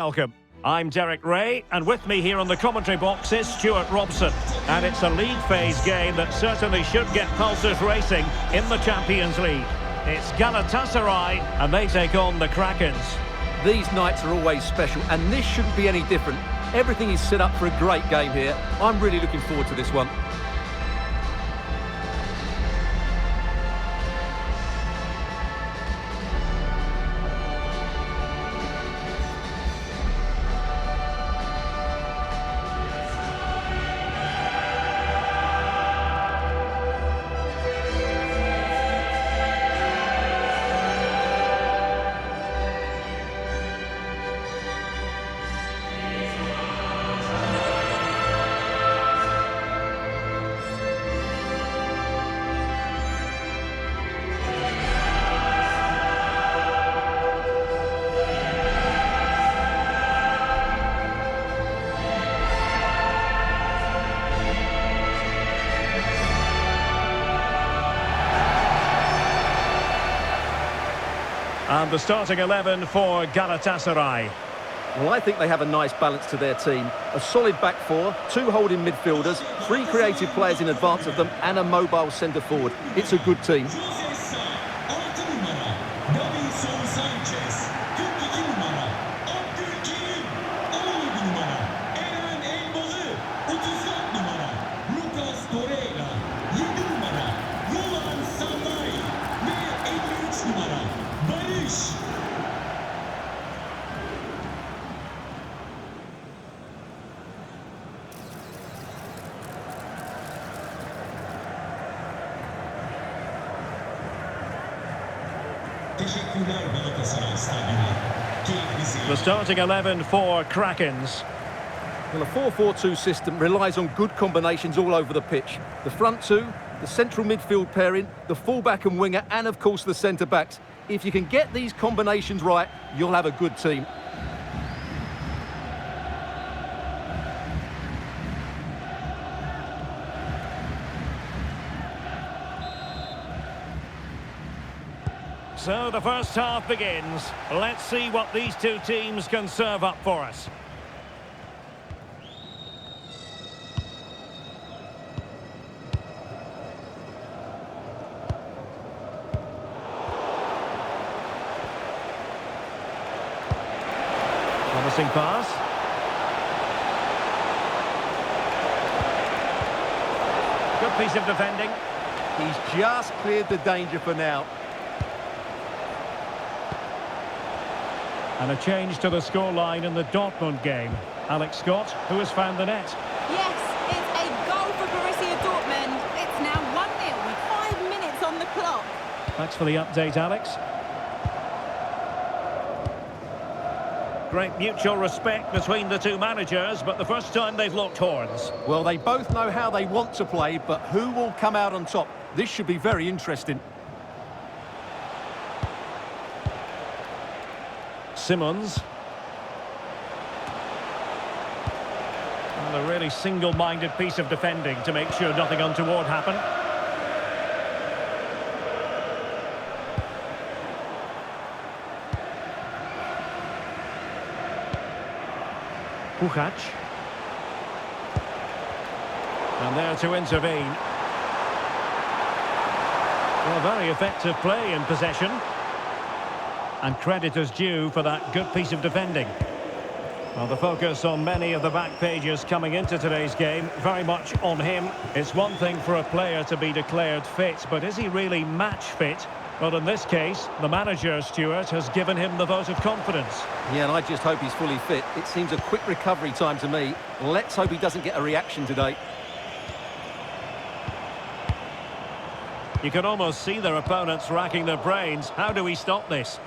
Welcome. I'm Derek Ray, and with me here on the commentary box is Stuart Robson. And it's a league phase game that certainly should get pulses racing in the Champions League. It's Galatasaray, and they take on the Krakens. These nights are always special, and this shouldn't be any different. Everything is set up for a great game here. I'm really looking forward to this one. And the starting 11 for Galatasaray. Well, I think they have a nice balance to their team. A solid back four, two holding midfielders, three creative players in advance of them, and a mobile centre forward. It's a good team. The starting 11 for Krakens. Well, a 4-4-2 system relies on good combinations all over the pitch. The front two, the central midfield pairing, the fullback and winger, and of course the centre-backs. If you can get these combinations right, you'll have a good team. So the first half begins. Let's see what these two teams can serve up for us. Promising pass. Good piece of defending. He's just cleared the danger for now. And a change to the scoreline in the Dortmund game. Alex Scott, who has found the net. Yes, it's a goal for Borussia Dortmund. It's now 1-0 with 5 minutes on the clock. Thanks for the update, Alex. Great mutual respect between the two managers, but the first time they've locked horns. Well, they both know how they want to play, but who will come out on top? This should be very interesting. Simmons. And a really single-minded piece of defending to make sure nothing untoward happened. Puchac. And there to intervene. Well, very effective play in possession. And credit is due for that good piece of defending. Well, the focus on many of the back pages coming into today's game, very much on him. It's one thing for a player to be declared fit, but is he really match fit? Well, in this case, the manager, Stuart, has given him the vote of confidence. Yeah, and I just hope he's fully fit. It seems a quick recovery time to me. Let's hope he doesn't get a reaction today. You can almost see their opponents racking their brains. How do we stop this?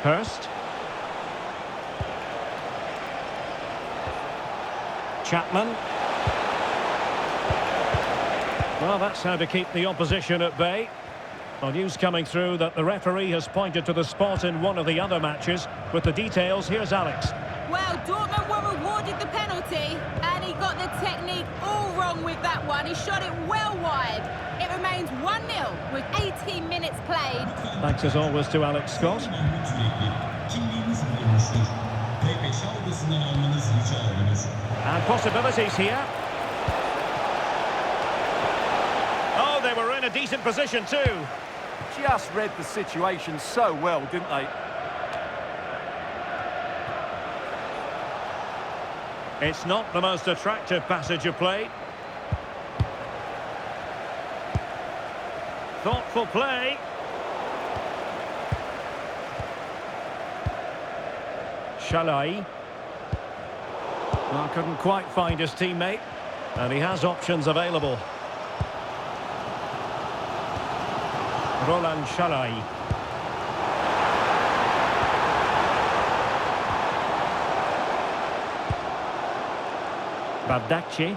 Hurst. Chapman. Well, that's how to keep the opposition at bay. Well, news coming through that the referee has pointed to the spot in one of the other matches. With the details, here's Alex. Well, Dortmund were rewarded the penalty, and he got the technique all wrong with that one. He shot it well wide. It remains 1-0 with 18 minutes played. Thanks as always to Alex Scott. And possibilities here. Oh, they were in a decent position too. Just read the situation so well, didn't they? It's not the most attractive passage of play. Thoughtful play. Shalai. Well, couldn't quite find his teammate. And he has options available. Roland Shalai. Bardakci.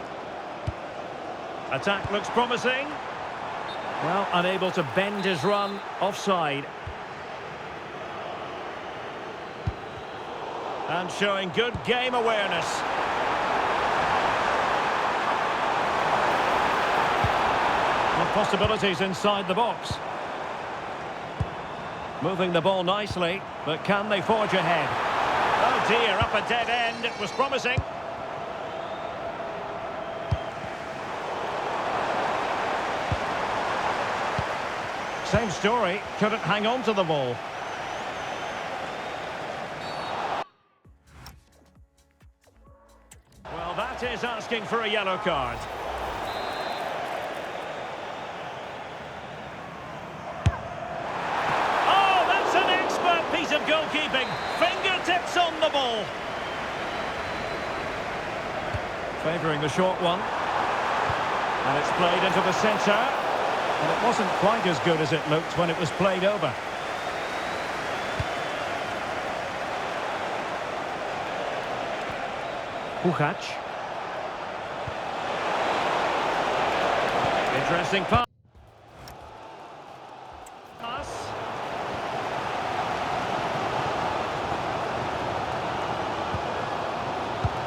Attack looks promising. Well, unable to bend his run. Offside. And showing good game awareness. And possibilities inside the box. Moving the ball nicely, but can they forge ahead? Oh dear, up a dead end. It was promising. Same story, couldn't hang on to the ball. Well, that is asking for a yellow card. Oh, that's an expert piece of goalkeeping. Fingertips on the ball. Favouring the short one. And it's played into the centre. And it wasn't quite as good as it looked when it was played over. Puchac. Interesting pass.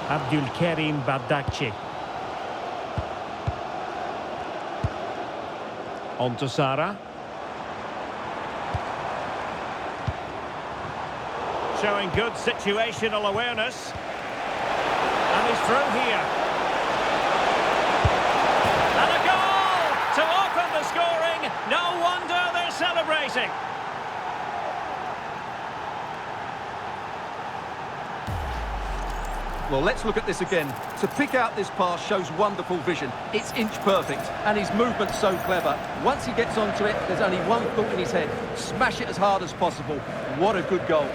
Abdulkarim Bardakci. On to Sara. Showing good situational awareness. And he's through here. And a goal to open the scoring. No wonder they're celebrating. Well, let's look at this again. To pick out this pass shows wonderful vision. It's inch perfect, and his movement's so clever. Once he gets onto it, there's only one thought in his head. Smash it as hard as possible. What a good goal.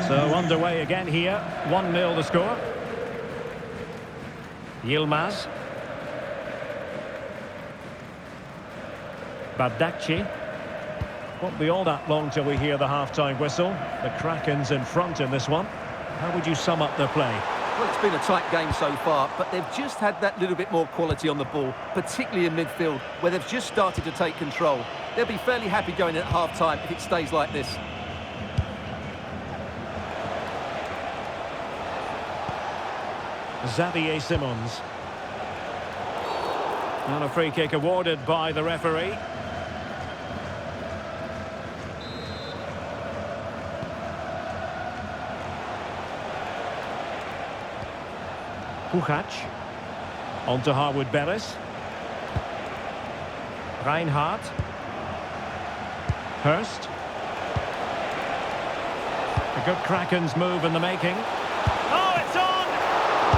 So underway again here. 1-0 the score. Yilmaz. Bardakci. Won't be all that long till we hear the half-time whistle. The Kraken's in front in this one. How would you sum up their play? Well, it's been a tight game so far, but they've just had that little bit more quality on the ball, particularly in midfield, where they've just started to take control. They'll be fairly happy going in at half-time if it stays like this. Xavier Simons. And a free kick awarded by the referee. Puchac. On to Harwood Bellis. Reinhardt. Hurst. A good Kraken's move in the making. Oh, it's on!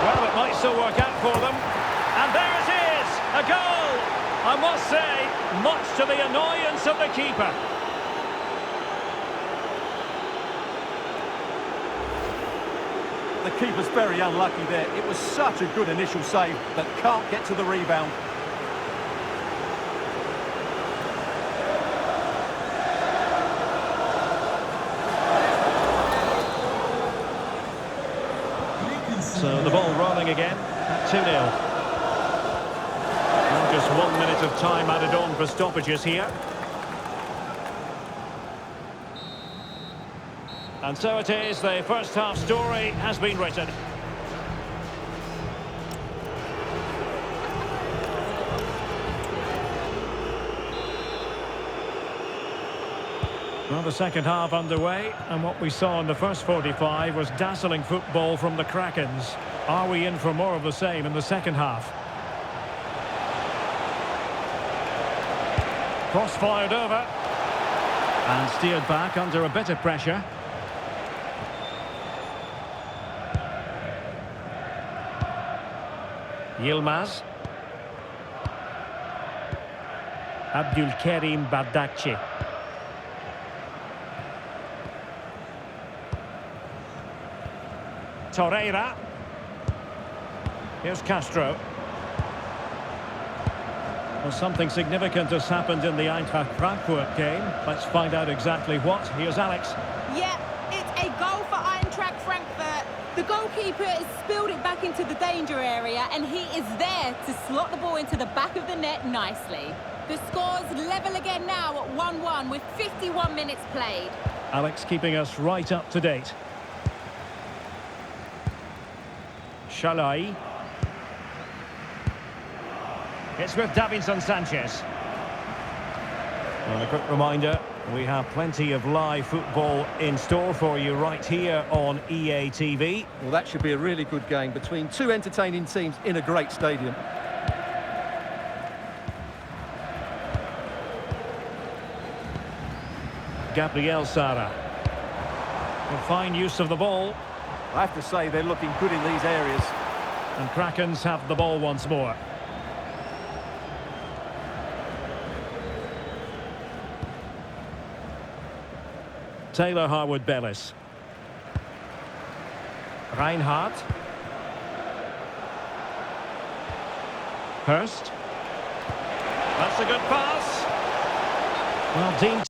Well, it might still work out for them. And there it is! A goal! I must say, much to the annoyance of the keeper. The keeper's very unlucky there. It was such a good initial save, but can't get to the rebound. So the ball rolling again at 2-0. Well, just 1 minute of time added on for stoppages here. And so it is, the first half story has been written. Well, the second half underway, and what we saw in the first 45 was dazzling football from the Krakens. Are we in for more of the same in the second half? Cross fired over. And steered back under a bit of pressure. Yilmaz. Abdulkarim Bardakci. Torreira. Here's Castro. Well, something significant has happened in the Eintracht Frankfurt game. Let's find out exactly what. Here's Alex. Yeah, it's a goal for Eintracht Frankfurt. The goalkeeper has spilled it back into the danger area, and he is there to slot the ball into the back of the net nicely. The score's level again now at 1-1 with 51 minutes played. Alex keeping us right up to date. Shalai. It's with Davinson Sanchez. And a quick reminder, we have plenty of live football in store for you right here on EA TV. Well, that should be a really good game between two entertaining teams in a great stadium. Gabriel Sara. A fine use of the ball. I have to say they're looking good in these areas. And Krakens have the ball once more. Taylor Harwood-Bellis. Reinhardt. Hurst. That's a good pass. Well, Dean.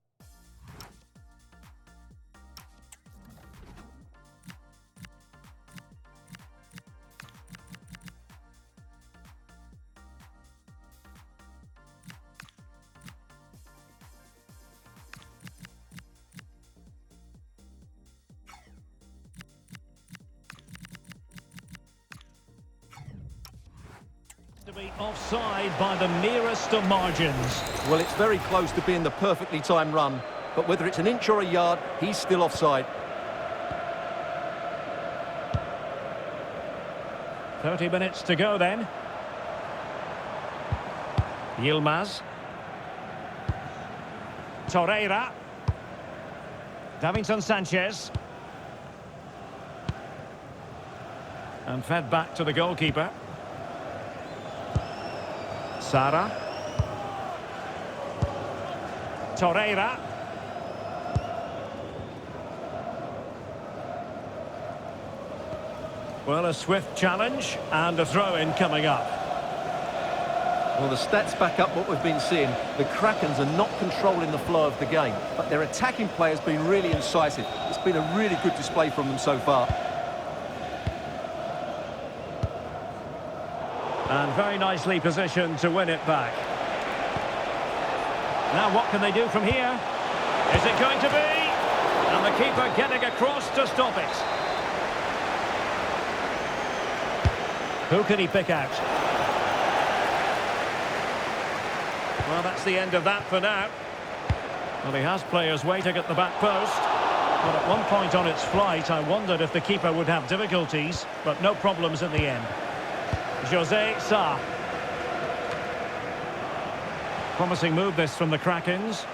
To be offside by the merest of margins. Well, it's very close to being the perfectly timed run, but whether it's an inch or a yard, he's still offside. 30 minutes to go then. Yilmaz. Torreira. Davinson Sanchez. And fed back to the goalkeeper. Sara. Torreira. Well, a swift challenge and a throw-in coming up. Well, the stats back up what we've been seeing. The Krakens are not controlling the flow of the game, but their attacking play has been really incisive. It's been a really good display from them so far. And very nicely positioned to win it back. Now what can they do from here? Is it going to be? And the keeper getting across to stop it. Who can he pick out? Well, that's the end of that for now. Well, he has players waiting at the back post. But at one point on its flight, I wondered if the keeper would have difficulties, but no problems in the end. José Sá. Promising move this from the Krakens.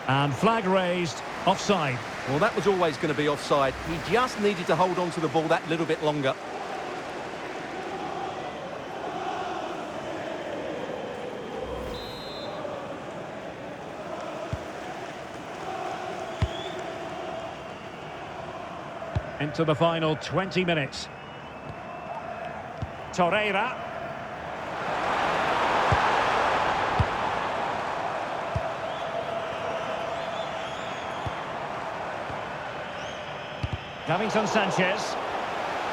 And flag raised, offside. Well, that was always going to be offside. He just needed to hold on to the ball that little bit longer. Into the final 20 minutes. Torreira. Davinson Sanchez.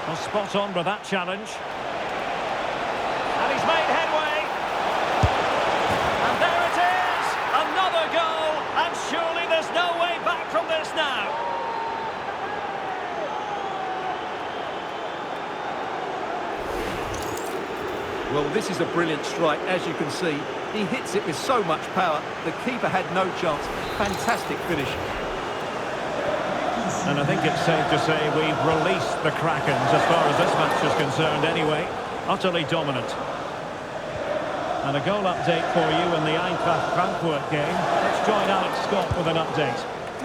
Well, spot on with that challenge. And he's made headway. And there it is! Another goal! And surely there's no way back from this now. this is a brilliant strike, as you can see. He hits it with so much power. The keeper had no chance. Fantastic finish. And I think it's safe to say we've released the Krakens as far as this match is concerned anyway. Utterly dominant. And a goal update for you in the Eintracht Frankfurt game. Let's join Alex Scott with an update.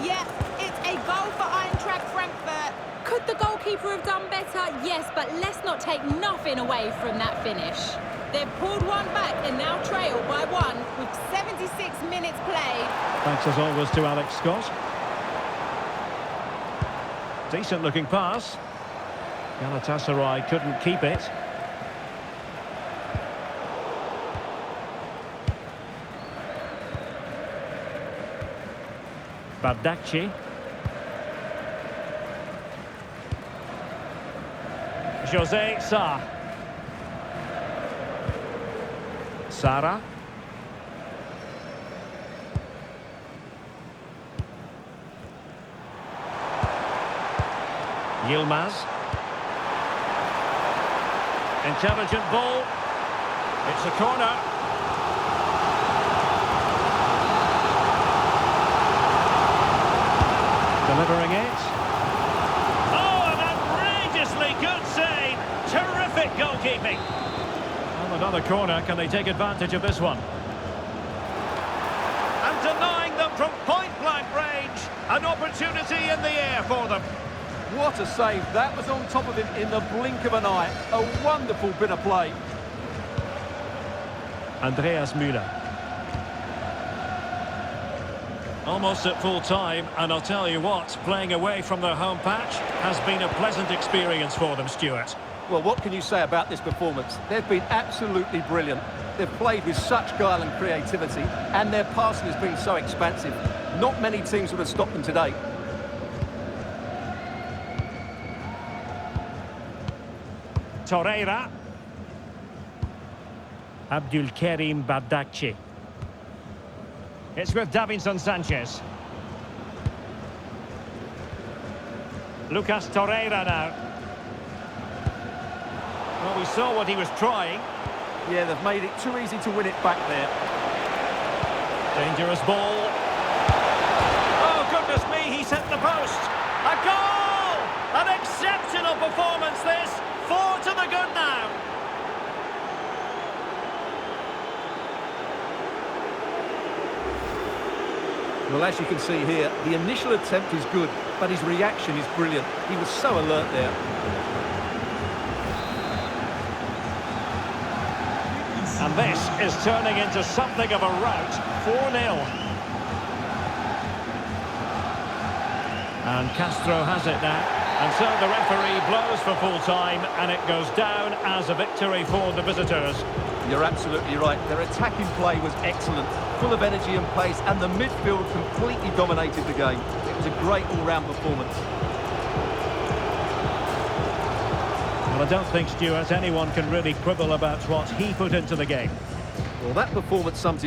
Yeah, it's a goal for Eintracht Frankfurt. Could the goalkeeper have done better? Yes, but let's not take nothing away from that finish. They've pulled one back and now trail by one with 76 minutes played. Thanks as always to Alex Scott. Decent looking pass. Galatasaray couldn't keep it. Bardakci. Jose Sa. Sara. Yilmaz. Intelligent ball. It's a corner. Delivering it. Oh, an outrageously good save. Terrific goalkeeping. Well, another corner. Can they take advantage of this one? And denying them from point-blank range. An opportunity in the air for them. What a save. That was on top of him in the blink of an eye. A wonderful bit of play. Andreas Müller. Almost at full time, and I'll tell you what, playing away from their home patch has been a pleasant experience for them, Stuart. Well, what can you say about this performance? They've been absolutely brilliant. They've played with such guile and creativity, and their passing has been so expansive. Not many teams would have stopped them today. Torreira. Abdulkarim Bardakci. It's with Davinson Sanchez. Lucas Torreira now. Well, we saw what he was trying. Yeah, they've made it too easy to win it back there. Dangerous ball. Oh, goodness me, he's hit the post. A goal! An exceptional performance, this. 4 to the good now. Well, as you can see here, the initial attempt is good, but his reaction is brilliant. He was so alert there. And this is turning into something of a rout. 4-0. And Castro has it now. And so the referee blows for full time, and it goes down as a victory for the visitors. You're absolutely right. Their attacking play was excellent, full of energy and pace, and the midfield completely dominated the game. It was a great all-round performance. Well, I don't think, Stuart, anyone can really quibble about what he put into the game. Well, that performance sums it